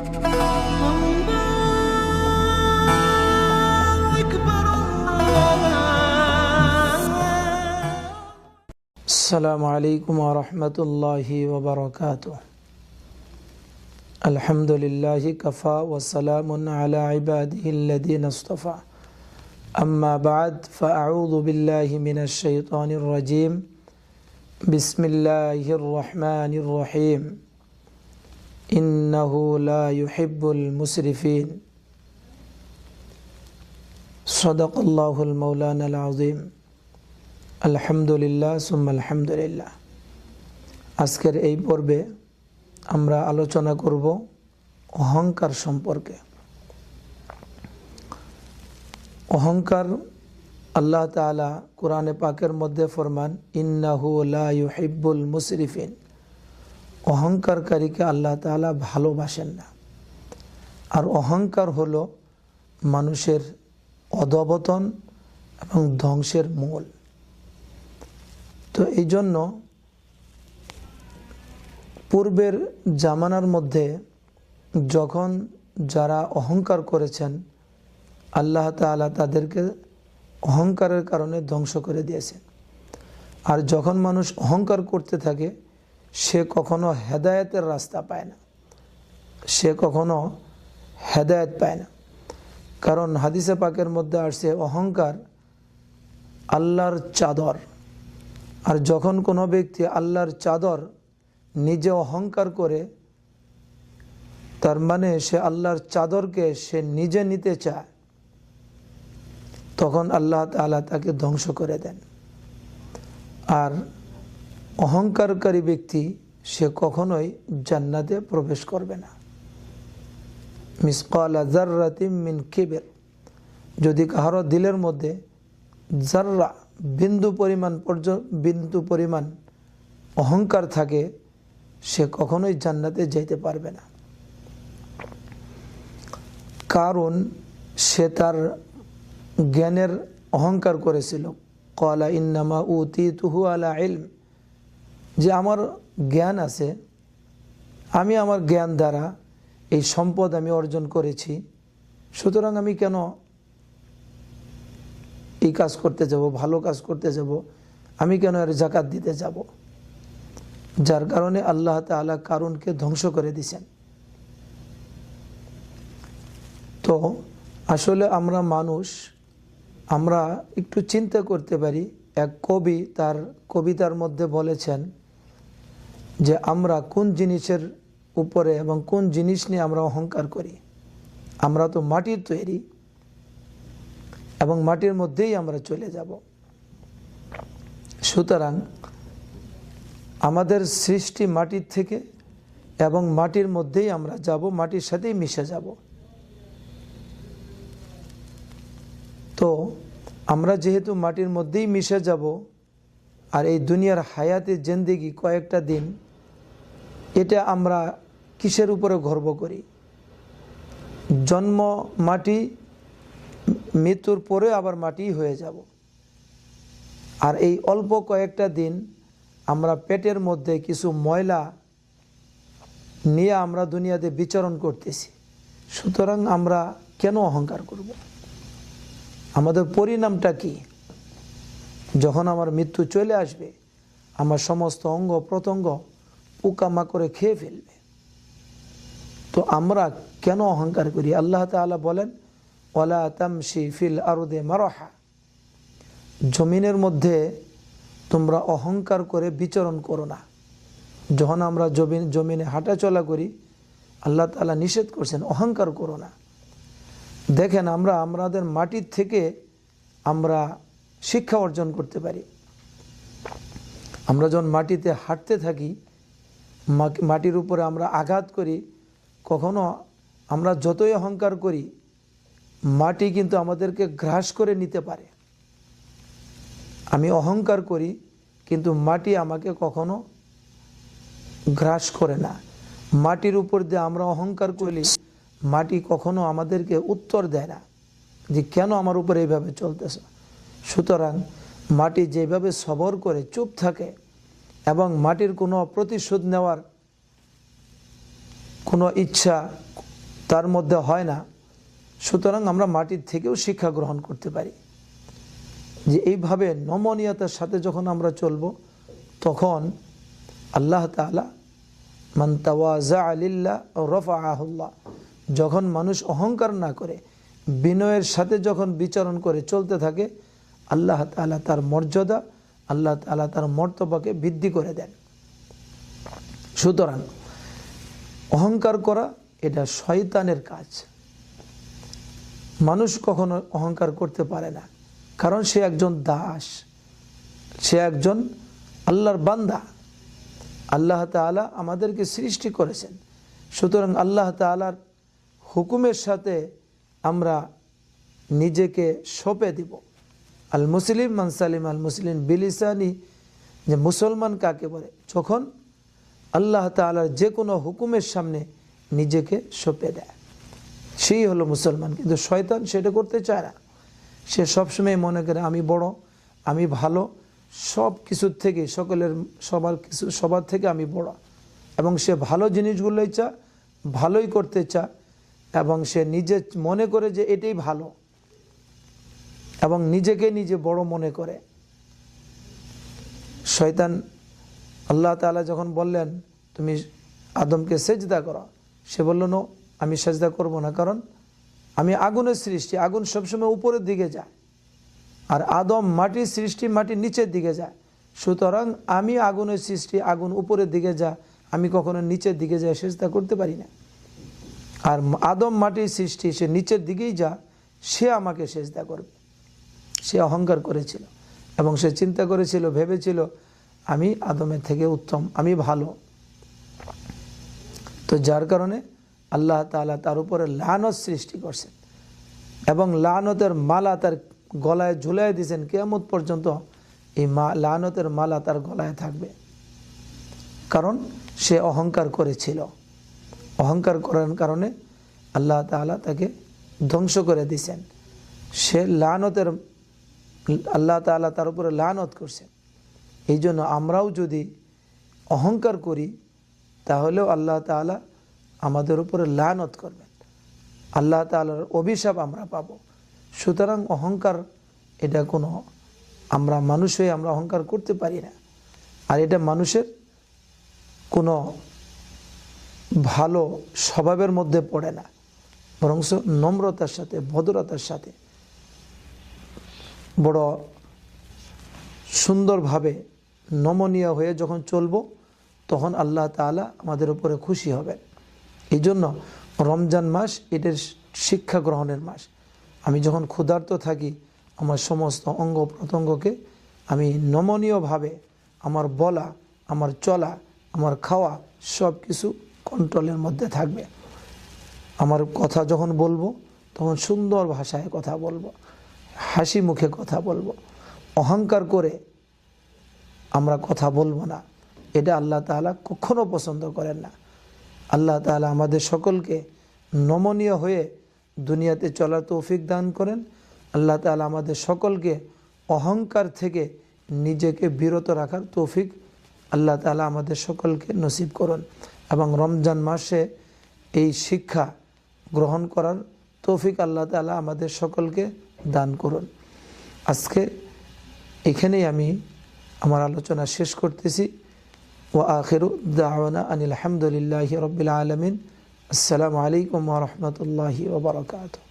السلام عليكم ورحمة الله وبركاته. الحمد لله كفى وسلام على عباده الذين اصطفى. أما بعد فأعوذ بالله من الشيطان الرجيم. بسم الله الرحمن الرحيم. إنه لا يحب المسرفين. صدق الله المولانا العظيم. আলহামদুলিল্লাহ সুম্মা আলহামদুলিল্লাহ। আজকের এই পর্বে আমরা আলোচনা করব অহংকার সম্পর্কে। অহংকার আল্লাহ তাআলা কোরআনে পাকের মধ্যে ফরমান, ইন্নাহু লা ইউহিব্বুল মুসরিফিন। অহংকারকারীকে আল্লাহ তাআলা ভালোবাসেন না। আর অহংকার হলো মানুষের অধঃপতন এবং ধ্বংসের মূল। তো এই জন্য পূর্বের জামানার মধ্যে যখন যারা অহংকার করেছেন, আল্লাহ তাআলা তাদেরকে অহংকারের কারণে ধ্বংস করে দিয়েছেন। আর যখন মানুষ অহংকার করতে থাকে, সে কখনো হেদায়েতের রাস্তা পায় না, সে কখনো হেদায়েত পায় না। কারণ হাদিসে পাকের মধ্যে আসছে অহংকার আল্লাহর চাদর। আর যখন কোনো ব্যক্তি আল্লাহর চাদর নিজে অহংকার করে, তার মানে সে আল্লাহর চাদরকে সে নিজে নিতে চায়, তখন আল্লাহ তাআলা তাকে ধ্বংস করে দেন। আর অহংকারকারী ব্যক্তি সে কখনোই জান্নাতে প্রবেশ করবে না। মিসকালা যাররাতিন মিন কিবর। যদি কাহারো দিলের মধ্যে যাররা বিন্দু পরিমাণ অহংকার থাকে, সে কখনোই জান্নাতে যেতে পারবে না। কারণ সে তার জ্ঞানের অহংকার করেছিল। ক্বালা ইন্নামা উতীতুহু আলা ইলম। যে আমার জ্ঞান আছে, আমি আমার জ্ঞান দ্বারা এই সম্পদ আমি অর্জন করেছি, সুতরাং আমি কেন এই কাজ করতে যাব, ভালো কাজ করতে যাব, আমি কেন এর যাকাত দিতে যাব? যার কারণে আল্লাহ তাআলা কারুনকে ধ্বংস করে দিয়েছেন। তো আসলে আমরা মানুষ, আমরা একটু চিন্তা করতে পারি। এক কবি তার কবিতার মধ্যে বলেছেন যে আমরা কোন জিনিসের উপরে এবং কোন জিনিস নিয়ে আমরা অহংকার করি। আমরা তো মাটির তৈরি এবং মাটির মধ্যেই আমরা চলে যাব। সুতরাং আমাদের সৃষ্টি মাটির থেকে এবং মাটির মধ্যেই আমরা যাব, মাটির সাথেই মিশে যাব। তো আমরা যেহেতু মাটির মধ্যেই মিশে যাব, আর এই দুনিয়ার হায়াতে জিন্দেগি কয়েকটা দিন, এটা আমরা কিসের উপরে গর্ব করি? জন্ম মাটি, মৃত্যুর পরে আবার মাটি হয়ে যাব। আর এই অল্প কয়েকটা দিন আমরা পেটের মধ্যে কিছু ময়লা নিয়ে আমরা দুনিয়াতে বিচরণ করতেছি। সুতরাং আমরা কেন অহংকার করব? আমাদের পরিণামটা কি? যখন আমার মৃত্যু চলে আসবে, আমার সমস্ত অঙ্গ প্রত্যঙ্গ পোকামাকড়ে খেয়ে ফেলবে। তো আমরা কেন অহংকার করি? আল্লাহ তাআলা বলেন, ওয়ালা তামশি ফিল আরদে মারহা। জমিনের মধ্যে তোমরা অহংকার করে বিচরণ করো না। যখন আমরা জমিনে হাঁটাচলা করি, আল্লাহ তাআলা নিষেধ করছেন অহংকার করো না। দেখেন, আমরা আমাদের মাটির থেকে আমরা শিক্ষা অর্জন করতে পারি। আমরা যখন মাটিতে হাঁটতে থাকি, মাটির উপরে আমরা আঘাত করি, কখনো আমরা যতই অহংকার করি, মাটি কিন্তু আমাদেরকে গ্রাস করে নিতে পারে। আমি অহংকার করি, কিন্তু মাটি আমাকে কখনো গ্রাস করে না। মাটির উপর দিয়ে আমরা অহংকার করি, মাটি কখনো আমাদেরকে উত্তর দেয় না যে কেন আমার উপরে এইভাবে চলতেছ। সুতরাং মাটি যেভাবে সবর করে চুপ থাকে এবং মাটির কোনো প্রতিশোধ নেওয়ার কোনো ইচ্ছা তার মধ্যে হয় না। সুতরাং আমরা মাটির থেকেও শিক্ষা গ্রহণ করতে পারি যে এইভাবে নমনীয়তার সাথে যখন আমরা চলব, তখন আল্লাহ তাআলা মান তাওয়াজা লিল্লাহ রাফাআহুল্লাহ, যখন মানুষ অহংকার না করে বিনয়ের সাথে যখন বিচারণ করে চলতে থাকে, আল্লাহ তাআলা তার মর্যাদা, আল্লাহ তাআলা তার মর্তবাকে বৃদ্ধি করে দেন। সুতরাং অহংকার করা এটা শয়তানের কাজ। মানুষ কখনো অহংকার করতে পারে না, কারণ সে একজন দাস, সে একজন আল্লাহর বান্দা। আল্লাহ তাআলা আমাদেরকে সৃষ্টি করেছেন, সুতরাং আল্লাহ তাআলার হুকুমের সাথে আমরা নিজেকে সঁপে দিব। আল মুসলিম মান সালিম আল মুসলিম বিলিসানি, যে মুসলমান কাকে বলে, যখন আল্লাহ তাআলার যে কোনো হুকুমের সামনে নিজেকে সঁপে দেয়, সেই হলো মুসলমান। কিন্তু শয়তান সেটা করতে চায় না। সে সবসময় মনে করে আমি বড়, আমি ভালো, সব কিছুর থেকে সবার থেকে আমি বড়, এবং সে ভালো জিনিসগুলোই চায়, ভালোই করতে চায়, এবং সে নিজে মনে করে যে এটাই ভালো, এবং নিজেকে নিজে বড় মনে করে। শয়তান আল্লাহ তাআলা যখন বললেন তুমি আদমকে সেজদা করো, সে বলল নো, আমি সেজদা করব না, কারণ আমি আগুনের সৃষ্টি, আগুন সবসময় উপরের দিকে যায়, আর আদম মাটির সৃষ্টি, মাটির নিচের দিকে যায়। সুতরাং আমি আগুনের সৃষ্টি, আগুন উপরের দিকে যায়, আমি কখনো নিচের দিকে যায় সেজদা করতে পারি না। আর আদম মাটির সৃষ্টি, সে নিচের দিকেই যা, সে আমাকে সেজদা করবে। সে অহংকার করেছিল এবং সে চিন্তা করেছিল, ভেবেছিল আমি আদমের থেকে উত্তম, আমি ভালো। তো যার কারণে আল্লাহ তাআলা তার উপরে লানত সৃষ্টি করছেন, এবং লানতের মালা তার গলায় ঝুলাই দিয়েছেন। কিয়ামত পর্যন্ত এই লানতের মালা তার গলায় থাকবে, কারণ সে অহংকার করেছিল। অহংকার করার কারণে আল্লাহ তাআলা তাকে ধ্বংস করে দিয়েছেন। সে আল্লাহ তাআলা তার উপরে লানত করছেন। এই জন্য আমরাও যদি অহংকার করি, তাহলেও আল্লাহ তাআলা আমাদের উপরে লানত করবেন, আল্লাহ তাআলার অভিশাপ আমরা পাব। সুতরাং অহংকার এটা কোনো, আমরা মানুষ হয়ে আমরা অহংকার করতে পারি না, আর এটা মানুষের কোনো ভালো স্বভাবের মধ্যে পড়ে না, বরং নম্রতার সাথে, ভদ্রতার সাথে, বড় সুন্দরভাবে নমনীয় হয়ে যখন চলব, তখন আল্লাহ তাআলা আমাদের উপরে খুশি হবেন। এই জন্য রমজান মাস এটার শিক্ষা গ্রহণের মাস। আমি যখন ক্ষুধার্ত থাকি, আমার সমস্ত অঙ্গ প্রত্যঙ্গকে আমি নমনীয়ভাবে, আমার বলা, আমার চলা, আমার খাওয়া সব কিছু কন্ট্রোলের মধ্যে থাকবে। আমার কথা যখন বলবো, তখন সুন্দর ভাষায় কথা বলবো, হাসি মুখে কথা বলবো, অহংকার করে আমরা কথা বলবো না। এটা আল্লাহ তাআলা কখনো পছন্দ করেন না। আল্লাহ তাআলা আমাদের সকলকে নমনীয় হয়ে দুনিয়াতে চলার তৌফিক দান করেন। আল্লাহ তাআলা আমাদের সকলকে অহংকার থেকে নিজেকে বিরত রাখার তৌফিক আল্লাহ তাআলা আমাদের সকলকে নসিব করুন, এবং রমজান মাসে এই শিক্ষা গ্রহণ করার তৌফিক আল্লাহ তাআলা আমাদের সকলকে দান করুন। আজকে এখানেই আমি আমার আলোচনা শেষ করতেছি। ওয়া আখিরু দাওয়ানা আনিল হামদুলিল্লাহি রাব্বিল আলামিন। আসসালামু আলাইকুম ওয়া রাহমাতুল্লাহি ওয়া বারাকাতুহু।